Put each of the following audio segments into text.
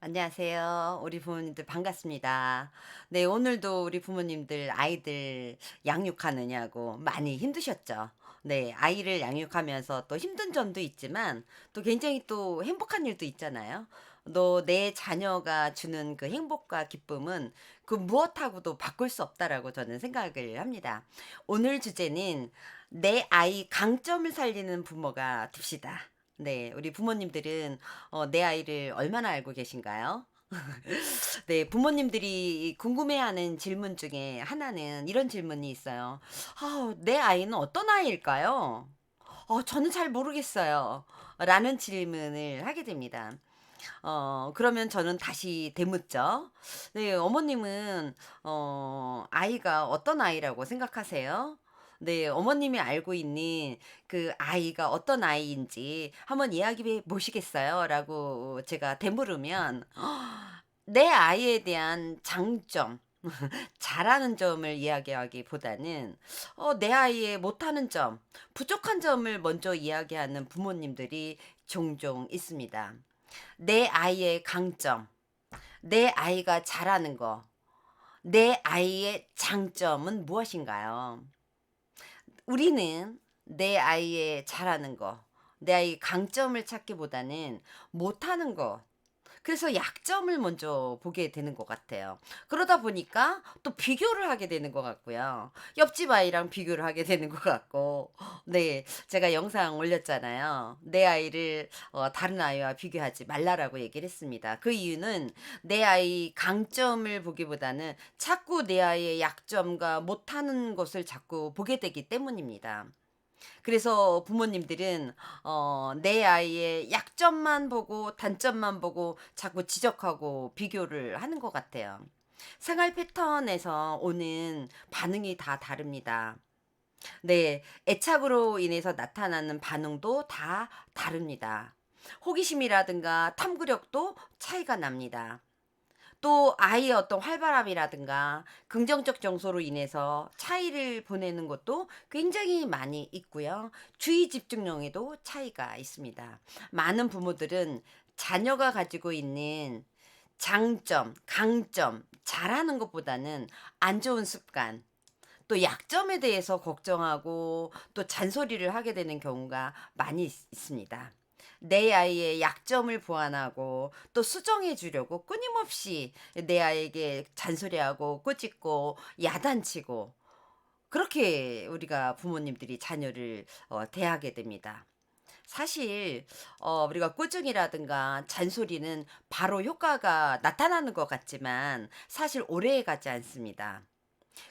안녕하세요. 우리 부모님들 반갑습니다. 네, 오늘도 우리 부모님들 아이들 양육하느냐고 많이 힘드셨죠? 네, 아이를 양육하면서 또 힘든 점도 있지만 또 굉장히 또 행복한 일도 있잖아요. 너 내 자녀가 주는 그 행복과 기쁨은 그 무엇하고도 바꿀 수 없다라고 저는 생각을 합니다. 오늘 주제는 내 아이 강점을 살리는 부모가 됩시다. 네, 우리 부모님들은 내 아이를 얼마나 알고 계신가요? 네, 부모님들이 궁금해하는 질문 중에 하나는 이런 질문이 있어요. 내 아이는 어떤 아이일까요? 저는 잘 모르겠어요. 라는 질문을 하게 됩니다. 그러면 저는 다시 되묻죠. 네, 어머님은, 아이가 어떤 아이라고 생각하세요? 네, 어머님이 알고 있는 그 아이가 어떤 아이인지 한번 이야기해 보시겠어요? 라고 제가 되물으면, 내 아이에 대한 장점, 잘하는 점을 이야기하기보다는 내 아이의 못하는 점, 부족한 점을 먼저 이야기하는 부모님들이 종종 있습니다. 내 아이의 강점, 내 아이가 잘하는 거, 내 아이의 장점은 무엇인가요? 우리는 내 아이의 잘하는 거, 내 아이의 강점을 찾기보다는 못하는 거, 그래서 약점을 먼저 보게 되는 것 같아요. 그러다 보니까 또 비교를 하게 되는 것 같고요. 옆집 아이랑 비교를 하게 되는 것 같고. 네, 제가 영상 올렸잖아요. 내 아이를 다른 아이와 비교하지 말라라고 얘기를 했습니다. 그 이유는 내 아이 강점을 보기보다는 자꾸 내 아이의 약점과 못하는 것을 자꾸 보게 되기 때문입니다. 그래서 부모님들은 내 아이의 약점만 보고 단점만 보고 자꾸 지적하고 비교를 하는 것 같아요. 생활 패턴에서 오는 반응이 다 다릅니다. 네, 애착으로 인해서 나타나는 반응도 다 다릅니다. 호기심이라든가 탐구력도 차이가 납니다. 또 아이의 어떤 활발함이라든가 긍정적 정서로 인해서 차이를 보내는 것도 굉장히 많이 있고요. 주의 집중력에도 차이가 있습니다. 많은 부모들은 자녀가 가지고 있는 장점, 강점, 잘하는 것보다는 안 좋은 습관, 또 약점에 대해서 걱정하고 또 잔소리를 하게 되는 경우가 많이 있습니다. 내 아이의 약점을 보완하고 또 수정해 주려고 끊임없이 내 아이에게 잔소리하고 꾸짖고 야단치고 그렇게 우리가 부모님들이 자녀를 대하게 됩니다. 사실 우리가 꾸중이라든가 잔소리는 바로 효과가 나타나는 것 같지만 사실 오래가지 않습니다.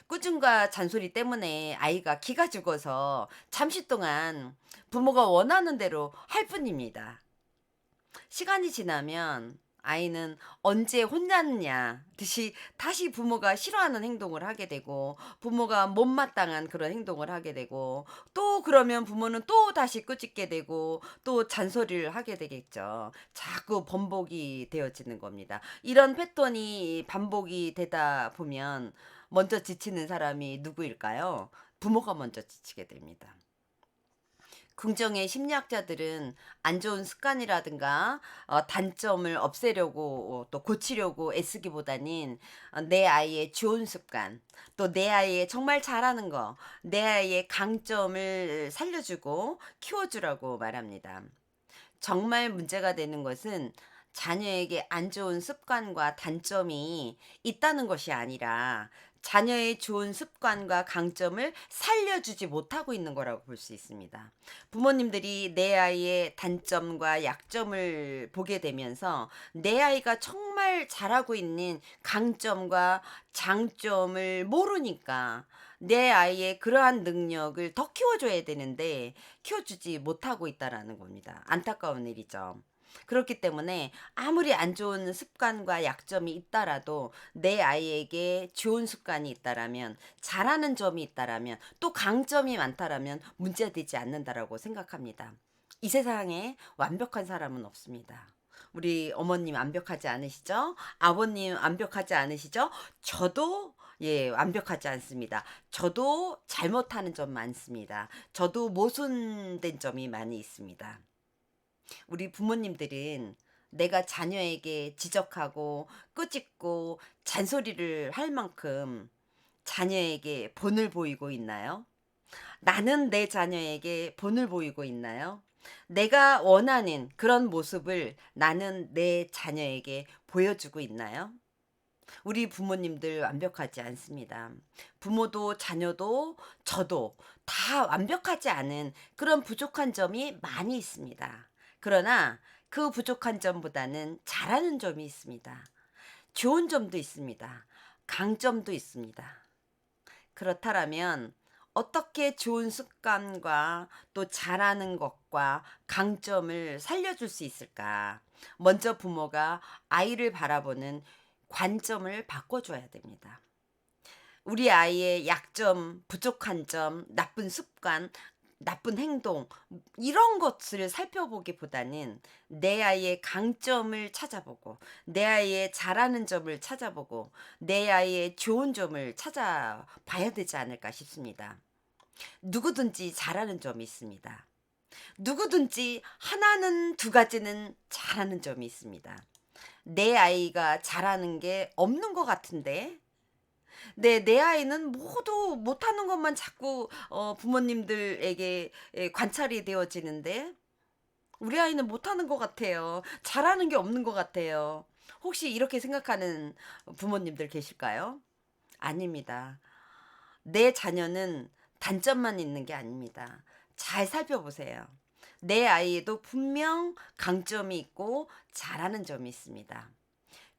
꾸중과 잔소리 때문에 아이가 기가 죽어서 잠시 동안 부모가 원하는 대로 할 뿐입니다. 시간이 지나면 아이는 언제 혼났냐 듯이 다시 부모가 싫어하는 행동을 하게 되고 부모가 못마땅한 그런 행동을 하게 되고 또 그러면 부모는 또 다시 꾸짖게 되고 또 잔소리를 하게 되겠죠. 자꾸 번복이 되어지는 겁니다. 이런 패턴이 반복이 되다 보면 먼저 지치는 사람이 누구일까요? 부모가 먼저 지치게 됩니다. 긍정의 심리학자들은 안 좋은 습관이라든가 단점을 없애려고 또 고치려고 애쓰기보다는 내 아이의 좋은 습관, 또 내 아이의 정말 잘하는 거, 내 아이의 강점을 살려주고 키워주라고 말합니다. 정말 문제가 되는 것은 자녀에게 안 좋은 습관과 단점이 있다는 것이 아니라 자녀의 좋은 습관과 강점을 살려주지 못하고 있는 거라고 볼 수 있습니다. 부모님들이 내 아이의 단점과 약점을 보게 되면서 내 아이가 정말 잘하고 있는 강점과 장점을 모르니까 내 아이의 그러한 능력을 더 키워줘야 되는데 키워주지 못하고 있다라는 겁니다. 안타까운 일이죠. 그렇기 때문에 아무리 안 좋은 습관과 약점이 있다라도 내 아이에게 좋은 습관이 있다라면 잘하는 점이 있다라면 또 강점이 많다라면 문제되지 않는다라고 생각합니다. 이 세상에 완벽한 사람은 없습니다. 우리 어머님 완벽하지 않으시죠? 아버님 완벽하지 않으시죠? 저도 완벽하지 않습니다. 저도 잘못하는 점 많습니다. 저도 모순된 점이 많이 있습니다. 우리 부모님들은 내가 자녀에게 지적하고 꾸짖고 잔소리를 할 만큼 자녀에게 본을 보이고 있나요? 나는 내 자녀에게 본을 보이고 있나요? 내가 원하는 그런 모습을 나는 내 자녀에게 보여주고 있나요? 우리 부모님들 완벽하지 않습니다. 부모도 자녀도 저도 다 완벽하지 않은 그런 부족한 점이 많이 있습니다. 그러나 그 부족한 점보다는 잘하는 점이 있습니다. 좋은 점도 있습니다. 강점도 있습니다. 그렇다면 어떻게 좋은 습관과 또 잘하는 것과 강점을 살려줄 수 있을까? 먼저 부모가 아이를 바라보는 관점을 바꿔줘야 됩니다. 우리 아이의 약점, 부족한 점, 나쁜 습관, 나쁜 행동, 이런 것을 살펴보기보다는 내 아이의 강점을 찾아보고, 내 아이의 잘하는 점을 찾아보고, 내 아이의 좋은 점을 찾아봐야 되지 않을까 싶습니다. 누구든지 잘하는 점이 있습니다. 누구든지 하나는 두 가지는 잘하는 점이 있습니다. 내 아이가 잘하는 게 없는 것 같은데, 내 아이는 모두 못하는 것만 자꾸 부모님들에게 관찰이 되어지는데, 우리 아이는 못하는 것 같아요. 잘하는 게 없는 것 같아요. 혹시 이렇게 생각하는 부모님들 계실까요? 아닙니다. 내 자녀는 단점만 있는 게 아닙니다. 잘 살펴보세요. 내 아이에도 분명 강점이 있고 잘하는 점이 있습니다.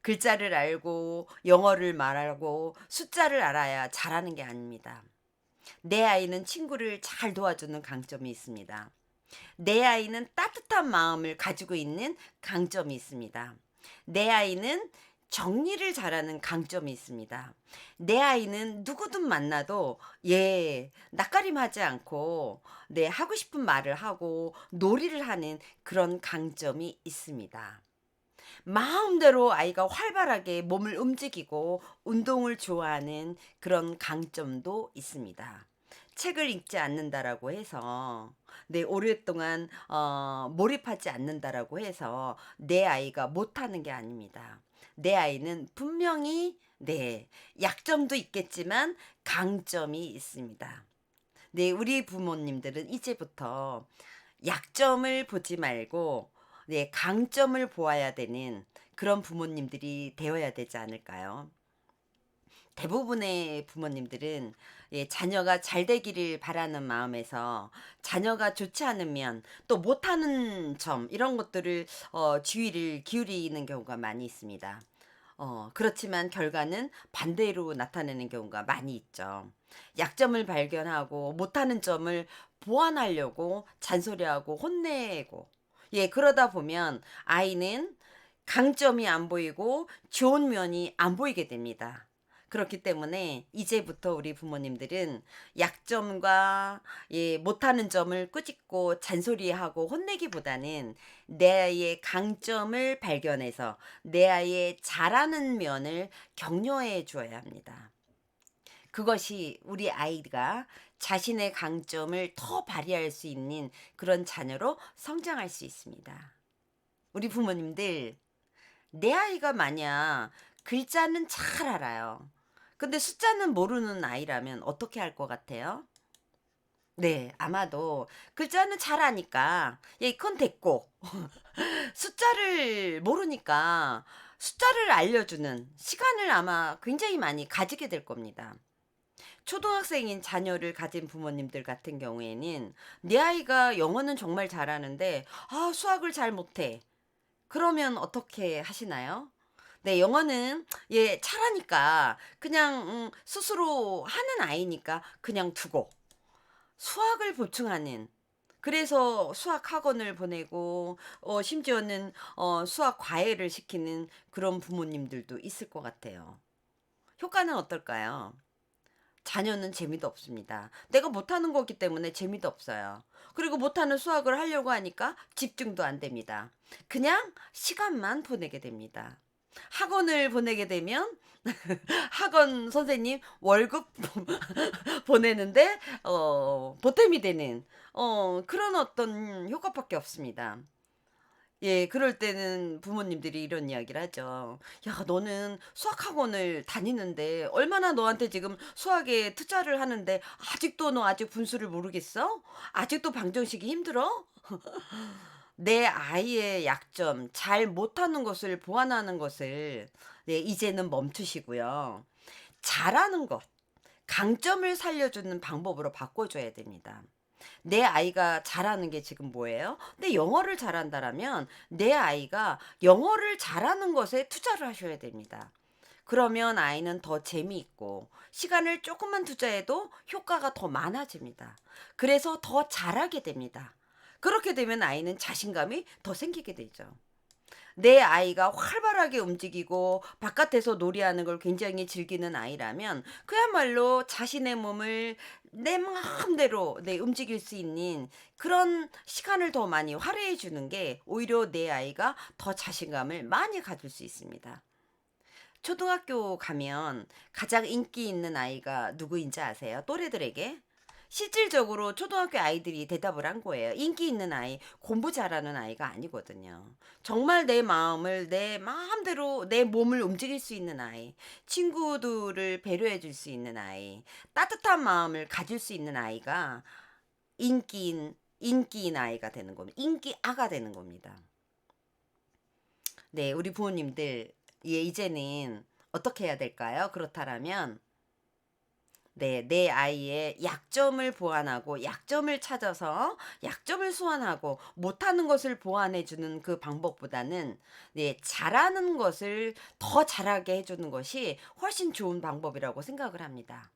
글자를 알고 영어를 말하고 숫자를 알아야 잘하는 게 아닙니다. 내 아이는 친구를 잘 도와주는 강점이 있습니다. 내 아이는 따뜻한 마음을 가지고 있는 강점이 있습니다. 내 아이는 정리를 잘하는 강점이 있습니다. 내 아이는 누구든 만나도 낯가림하지 않고 하고 싶은 말을 하고 놀이를 하는 그런 강점이 있습니다. 마음대로 아이가 활발하게 몸을 움직이고 운동을 좋아하는 그런 강점도 있습니다. 책을 읽지 않는다라고 해서 오랫동안 몰입하지 않는다라고 해서 내 아이가 못하는 게 아닙니다. 내 아이는 분명히 약점도 있겠지만 강점이 있습니다. 우리 부모님들은 이제부터 약점을 보지 말고 강점을 보아야 되는 그런 부모님들이 되어야 되지 않을까요? 대부분의 부모님들은 자녀가 잘 되기를 바라는 마음에서 자녀가 좋지 않으면 또 못하는 점 이런 것들을 주의를 기울이는 경우가 많이 있습니다. 그렇지만 결과는 반대로 나타나는 경우가 많이 있죠. 약점을 발견하고 못하는 점을 보완하려고 잔소리하고 혼내고 그러다 보면 아이는 강점이 안 보이고 좋은 면이 안 보이게 됩니다. 그렇기 때문에 이제부터 우리 부모님들은 약점과 못하는 점을 꾸짖고 잔소리하고 혼내기보다는 내 아이의 강점을 발견해서 내 아이의 잘하는 면을 격려해 주어야 합니다. 그것이 우리 아이가 자신의 강점을 더 발휘할 수 있는 그런 자녀로 성장할 수 있습니다. 우리 부모님들, 내 아이가 만약 글자는 잘 알아요. 근데 숫자는 모르는 아이라면 어떻게 할 것 같아요? 네, 아마도 글자는 잘 아니까, 그건 됐고, 숫자를 모르니까 숫자를 알려주는 시간을 아마 굉장히 많이 가지게 될 겁니다. 초등학생인 자녀를 가진 부모님들 같은 경우에는 내 아이가 영어는 정말 잘하는데, 수학을 잘 못해. 그러면 어떻게 하시나요? 영어는 잘하니까 그냥 스스로 하는 아이니까 그냥 두고 수학을 보충하는, 그래서 수학 학원을 보내고 심지어는 수학 과외를 시키는 그런 부모님들도 있을 것 같아요. 효과는 어떨까요? 자녀는 재미도 없습니다. 내가 못하는 거기 때문에 재미도 없어요. 그리고 못하는 수학을 하려고 하니까 집중도 안 됩니다. 그냥 시간만 보내게 됩니다. 학원을 보내게 되면 학원 선생님 월급 보내는데 보탬이 되는 그런 어떤 효과밖에 없습니다. 예, 그럴 때는 부모님들이 이런 이야기를 하죠. "야, 너는 수학 학원을 다니는데 얼마나 너한테 지금 수학에 투자를 하는데 아직도 너 아직 분수를 모르겠어? 아직도 방정식이 힘들어?" 내 아이의 약점, 잘 못하는 것을 보완하는 것을 네, 이제는 멈추시고요. 잘하는 것, 강점을 살려주는 방법으로 바꿔줘야 됩니다. 내 아이가 잘하는 게 지금 뭐예요? 내 영어를 잘한다라면 내 아이가 영어를 잘하는 것에 투자를 하셔야 됩니다. 그러면 아이는 더 재미있고 시간을 조금만 투자해도 효과가 더 많아집니다. 그래서 더 잘하게 됩니다. 그렇게 되면 아이는 자신감이 더 생기게 되죠. 내 아이가 활발하게 움직이고 바깥에서 놀이하는 걸 굉장히 즐기는 아이라면 그야말로 자신의 몸을 내 마음대로 네, 움직일 수 있는 그런 시간을 더 많이 할애해 주는 게 오히려 내 아이가 더 자신감을 많이 가질 수 있습니다. 초등학교 가면 가장 인기 있는 아이가 누구인지 아세요? 또래들에게? 실질적으로 초등학교 아이들이 대답을 한 거예요. 인기 있는 아이, 공부 잘하는 아이가 아니거든요. 정말 내 마음을 내 마음대로 내 몸을 움직일 수 있는 아이, 친구들을 배려해 줄 수 있는 아이, 따뜻한 마음을 가질 수 있는 아이가 인기인 아이가 되는 겁니다. 인기아가 되는 겁니다. 네, 우리 부모님들, 예, 이제는 어떻게 해야 될까요? 그렇다라면, 네, 내 아이의 약점을 보완하고, 약점을 찾아서, 약점을 소환하고, 못하는 것을 보완해주는 그 방법보다는, 네, 잘하는 것을 더 잘하게 해주는 것이 훨씬 좋은 방법이라고 생각을 합니다.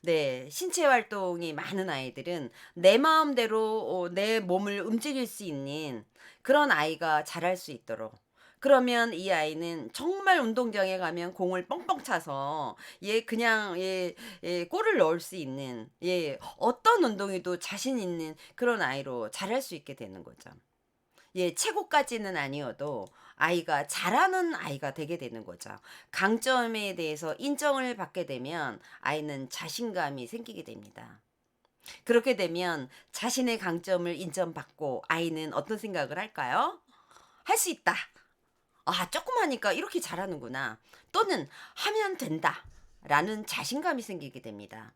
네. 신체 활동이 많은 아이들은 내 마음대로 내 몸을 움직일 수 있는 그런 아이가 자랄 수 있도록 그러면 이 아이는 정말 운동장에 가면 공을 뻥뻥 차서 그냥 골을 넣을 수 있는 어떤 운동에도 자신 있는 그런 아이로 자랄 수 있게 되는 거죠. 예, 최고까지는 아니어도 아이가 잘하는 아이가 되게 되는 거죠. 강점에 대해서 인정을 받게 되면 아이는 자신감이 생기게 됩니다. 그렇게 되면 자신의 강점을 인정받고 아이는 어떤 생각을 할까요? 할 수 있다. 아, 조금 하니까 이렇게 잘하는구나. 또는 하면 된다. 라는 자신감이 생기게 됩니다.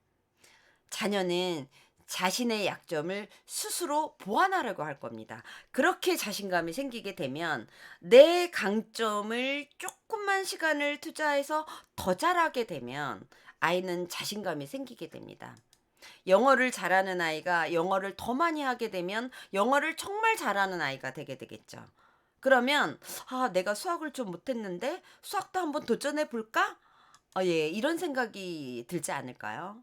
자녀는 자신의 약점을 스스로 보완하려고 할 겁니다. 그렇게 자신감이 생기게 되면 내 강점을 조금만 시간을 투자해서 더 잘하게 되면 아이는 자신감이 생기게 됩니다. 영어를 잘하는 아이가 영어를 더 많이 하게 되면 영어를 정말 잘하는 아이가 되게 되겠죠. 그러면 아, 내가 수학을 좀 못했는데 수학도 한번 도전해 볼까? 예, 이런 생각이 들지 않을까요?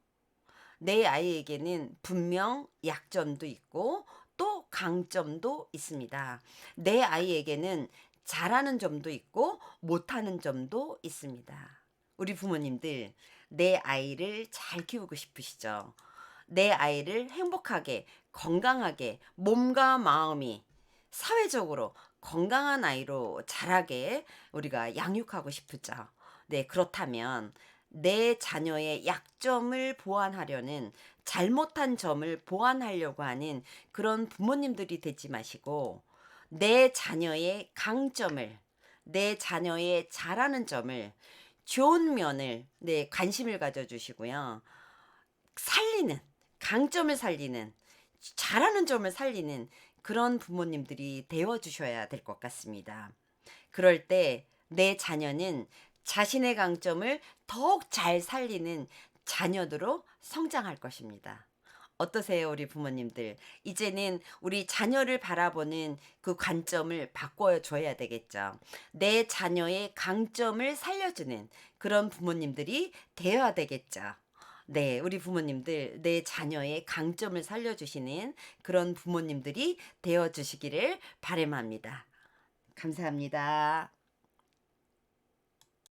내 아이에게는 분명 약점도 있고 또 강점도 있습니다. 내 아이에게는 잘하는 점도 있고 못하는 점도 있습니다. 우리 부모님들, 내 아이를 잘 키우고 싶으시죠? 내 아이를 행복하게, 건강하게, 몸과 마음이 사회적으로 건강한 아이로 자라게 우리가 양육하고 싶으죠. 네, 그렇다면 내 자녀의 약점을 보완하려는 잘못한 점을 보완하려고 하는 그런 부모님들이 되지 마시고 내 자녀의 강점을 내 자녀의 잘하는 점을 좋은 면을 네, 관심을 가져 주시고요. 살리는 강점을 살리는 잘하는 점을 살리는 그런 부모님들이 되어 주셔야 될 것 같습니다. 그럴 때 내 자녀는 자신의 강점을 더욱 잘 살리는 자녀들로 성장할 것입니다. 어떠세요, 우리 부모님들? 이제는 우리 자녀를 바라보는 그 관점을 바꿔줘야 되겠죠. 내 자녀의 강점을 살려주는 그런 부모님들이 되어야 되겠죠. 네, 우리 부모님들, 내 자녀의 강점을 살려주시는 그런 부모님들이 되어 주시기를 바람합니다. 감사합니다.